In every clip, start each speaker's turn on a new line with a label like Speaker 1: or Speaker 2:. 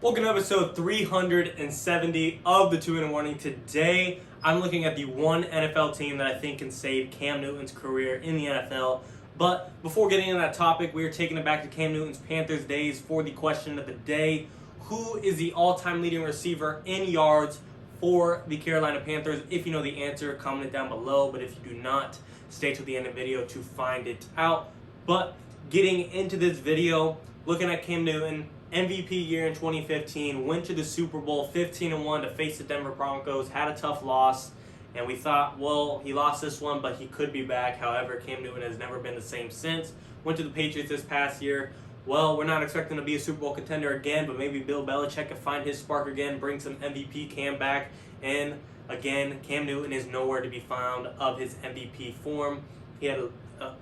Speaker 1: Welcome to episode 370 of the 2-Minute Warning. Today, I'm looking at the one NFL team that I think can save Cam Newton's career in the NFL. But before getting into that topic, we are taking it back to Cam Newton's Panthers days for the question of the day. Who is the all-time leading receiver in yards for the Carolina Panthers? If you know the answer, comment it down below. But if you do not, stay till the end of the video to find it out. But getting into this video, looking at Cam Newton, MVP year in 2015, went to the Super Bowl 15-1 to face the Denver Broncos, had a tough loss, and we thought, well, he lost this one, but he could be back. However, Cam Newton has never been the same since. Went to the Patriots this past year. Well, we're not expecting to be a Super Bowl contender again, but maybe Bill Belichick can find his spark again, bring some MVP Cam back, and again, Cam Newton is nowhere to be found of his MVP form. He had an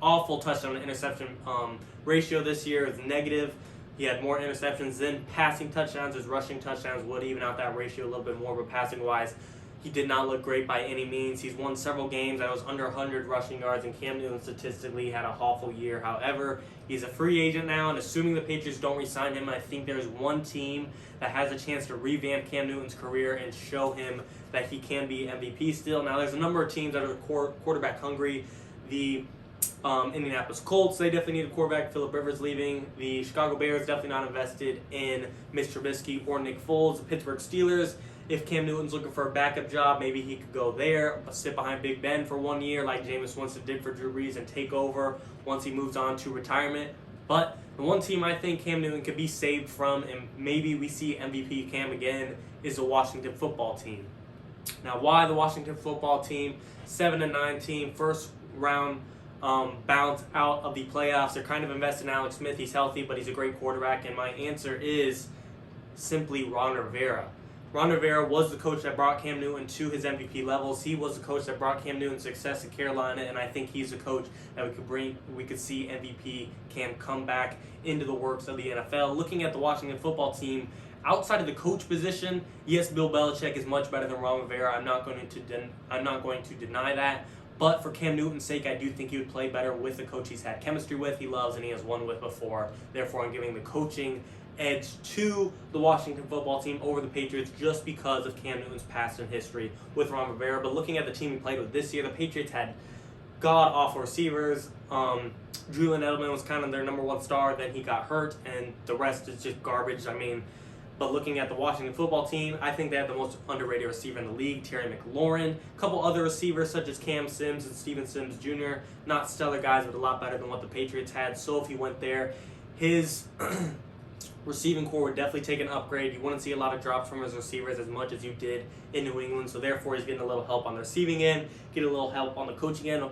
Speaker 1: awful touchdown to interception ratio this year. It's negative. He had more interceptions than passing touchdowns. His rushing touchdowns would even out that ratio a little bit more, but passing-wise, he did not look great by any means. He's won several games that was under 100 rushing yards, and Cam Newton statistically had a awful year. However, he's a free agent now, and assuming the Patriots don't re-sign him, I think there's one team that has a chance to revamp Cam Newton's career and show him that he can be MVP still. Now, there's a number of teams that are quarterback hungry. The Indianapolis Colts, they definitely need a quarterback. Phillip Rivers leaving. The Chicago Bears definitely not invested in Mitch Trubisky or Nick Foles. The Pittsburgh Steelers, if Cam Newton's looking for a backup job, maybe he could go there, sit behind Big Ben for 1 year like Jameis Winston did for Drew Brees and take over once he moves on to retirement. But the one team I think Cam Newton could be saved from, and maybe we see MVP Cam again, is the Washington football team. Now, why the Washington football team? 7-9 team, first round bounce out of the playoffs. They're kind of invested in Alex Smith. He's healthy, but he's a great quarterback. And my answer is simply Ron Rivera. Ron Rivera was the coach that brought Cam Newton to his MVP levels. He was the coach that brought Cam Newton success in Carolina, and I think he's the coach that we could see MVP Cam come back into the works of the NFL. Looking at the Washington football team, outside of the coach position, yes, Bill Belichick is much better than Ron Rivera. I'm not going to deny that. But for Cam Newton's sake, I do think he would play better with the coach he's had chemistry with, he loves, and he has won with before. Therefore, I'm giving the coaching edge to the Washington football team over the Patriots just because of Cam Newton's past and history with Ron Rivera. But looking at the team he played with this year, the Patriots had god-awful receivers. Julian Edelman was kind of their number one star. Then he got hurt, and the rest is just garbage. But looking at the Washington football team, I think they have the most underrated receiver in the league, Terry McLaurin. A couple other receivers such as Cam Sims and Steven Sims Jr., not stellar guys, but a lot better than what the Patriots had. So if he went there, his receiving core would definitely take an upgrade. You wouldn't see a lot of drops from his receivers as much as you did in New England. So therefore, he's getting a little help on the receiving end, getting a little help on the coaching end.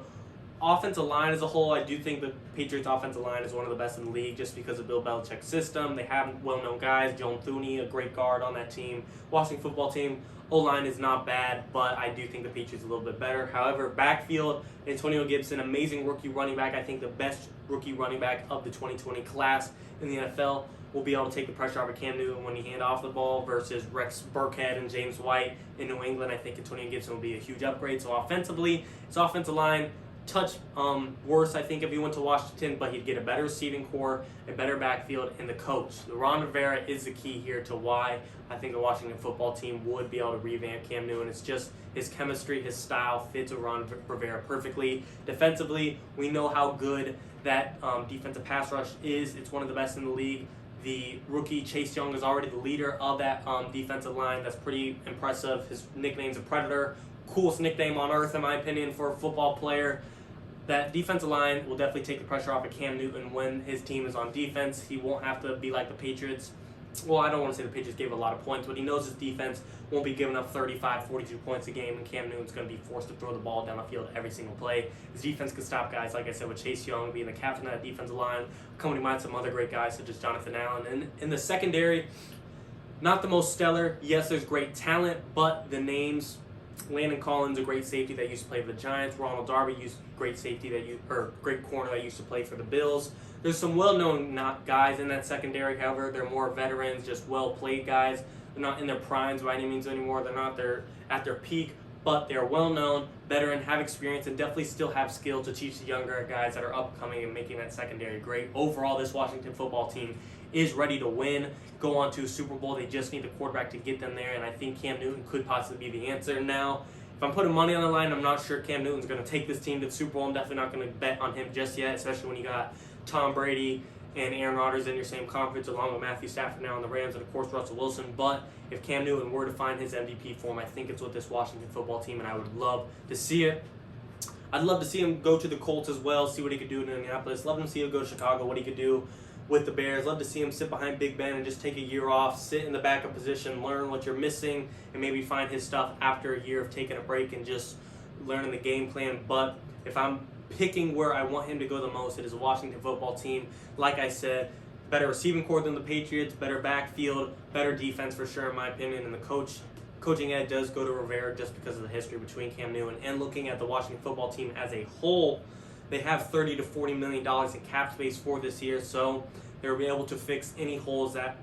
Speaker 1: Offensive line as a whole, I do think the Patriots' offensive line is one of the best in the league just because of Bill Belichick's system. They have well-known guys. Joan Thuney, a great guard on that team. Washington football team, O-line is not bad, but I do think the Patriots are a little bit better. However, backfield, Antonio Gibson, amazing rookie running back. I think the best rookie running back of the 2020 class in the NFL will be able to take the pressure off of Cam Newton when he hand off the ball versus Rex Burkhead and James White in New England. I think Antonio Gibson will be a huge upgrade. So offensively, his offensive line, touch worse, I think, if he went to Washington, but he'd get a better receiving core, a better backfield, and the coach. The Ron Rivera is the key here to why I think the Washington football team would be able to revamp Cam Newton. It's just his chemistry, his style fits with Ron Rivera perfectly. Defensively, we know how good that defensive pass rush is. It's one of the best in the league. The rookie Chase Young is already the leader of that defensive line. That's pretty impressive. His nickname's a Predator. Coolest nickname on earth, in my opinion, for a football player. That defensive line will definitely take the pressure off of Cam Newton when his team is on defense. He won't have to be like the Patriots. Well, I don't want to say the Patriots gave a lot of points, but he knows his defense won't be giving up 35, 42 points a game, and Cam Newton's going to be forced to throw the ball down the field every single play. His defense can stop guys, like I said, with Chase Young being the captain of that defensive line, coming to mind some other great guys such as Jonathan Allen. And in the secondary, not the most stellar. Yes, there's great talent, but the names, Landon Collins, a great safety that used to play for the Giants. Ronald Darby, great corner that used to play for the Bills. There's some well-known guys in that secondary. However, they're more veterans, just well-played guys. They're not in their primes by any means anymore. They're not at their peak, but they're well-known, veteran, have experience, and definitely still have skill to teach the younger guys that are upcoming and making that secondary great. Overall, this Washington football team is ready to win, go on to a Super Bowl. They just need the quarterback to get them there, and I think Cam Newton could possibly be the answer. Now, if I'm putting money on the line, I'm not sure Cam Newton's going to take this team to the Super Bowl. I'm definitely not going to bet on him just yet, especially when you got Tom Brady and Aaron Rodgers in your same conference, along with Matthew Stafford now on the Rams, and of course Russell Wilson. But if Cam Newton were to find his MVP form, I think it's with this Washington football team, and I would love to see it. I'd love to see him go to the Colts as well, see what he could do in Indianapolis. Love to see him go to Chicago, what he could do with the Bears. Love to see him sit behind Big Ben and just take a year off, sit in the backup position, learn what you're missing, and maybe find his stuff after a year of taking a break and just learning the game plan. But if I'm picking where I want him to go the most, it is a Washington football team. Like I said, better receiving core than the Patriots, better backfield, better defense for sure in my opinion, and the coaching ed does go to Rivera just because of the history between Cam Newton. And looking at the Washington football team as a whole, they have $30 to $40 million in cap space for this year, so they'll be able to fix any holes that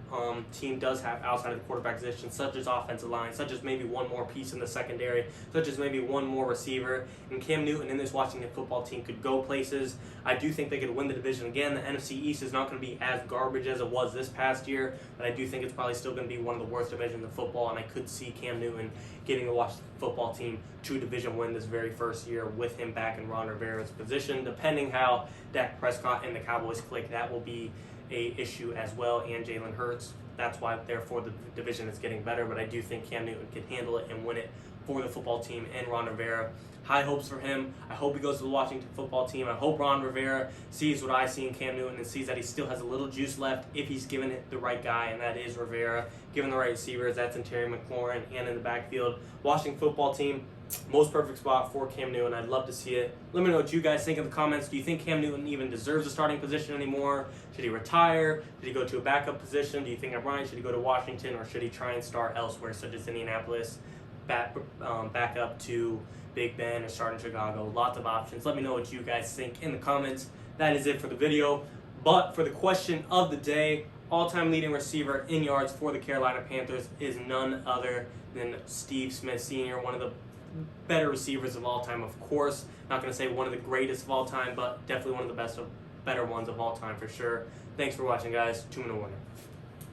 Speaker 1: team does have outside of the quarterback position, such as offensive line, such as maybe one more piece in the secondary, such as maybe one more receiver. And Cam Newton and this Washington football team could go places. I do think they could win the division again. The NFC East is not going to be as garbage as it was this past year, but I do think it's probably still going to be one of the worst divisions of football, and I could see Cam Newton getting the Washington football team to a division win this very first year with him back in Ron Rivera's position. Depending how Dak Prescott and the Cowboys click, that will be a issue as well, and Jalen Hurts. That's why, therefore, the division is getting better, but I do think Cam Newton can handle it and win it for the football team and Ron Rivera. High hopes for him. I hope he goes to the Washington football team. I hope Ron Rivera sees what I see in Cam Newton and sees that he still has a little juice left if he's given it the right guy, and that is Rivera. Given the right receivers, that's in Terry McLaurin and in the backfield. Washington football team, most perfect spot for Cam Newton. I'd love to see it. Let me know what you guys think in the comments. Do you think Cam Newton even deserves a starting position anymore? Should he retire? Should he go to a backup position? Do you think I'm right? Should he go to Washington, or should he try and start elsewhere, such as Indianapolis, back up to Big Ben, or start in Chicago? Lots of options. Let me know what you guys think in the comments. That is it for the video. But for the question of the day, all-time leading receiver in yards for the Carolina Panthers is none other than Steve Smith Sr., one of the better receivers of all time, of course. Not going to say one of the greatest of all time, but definitely one of the better ones of all time for sure. Thanks for watching, guys. 2-minute warning.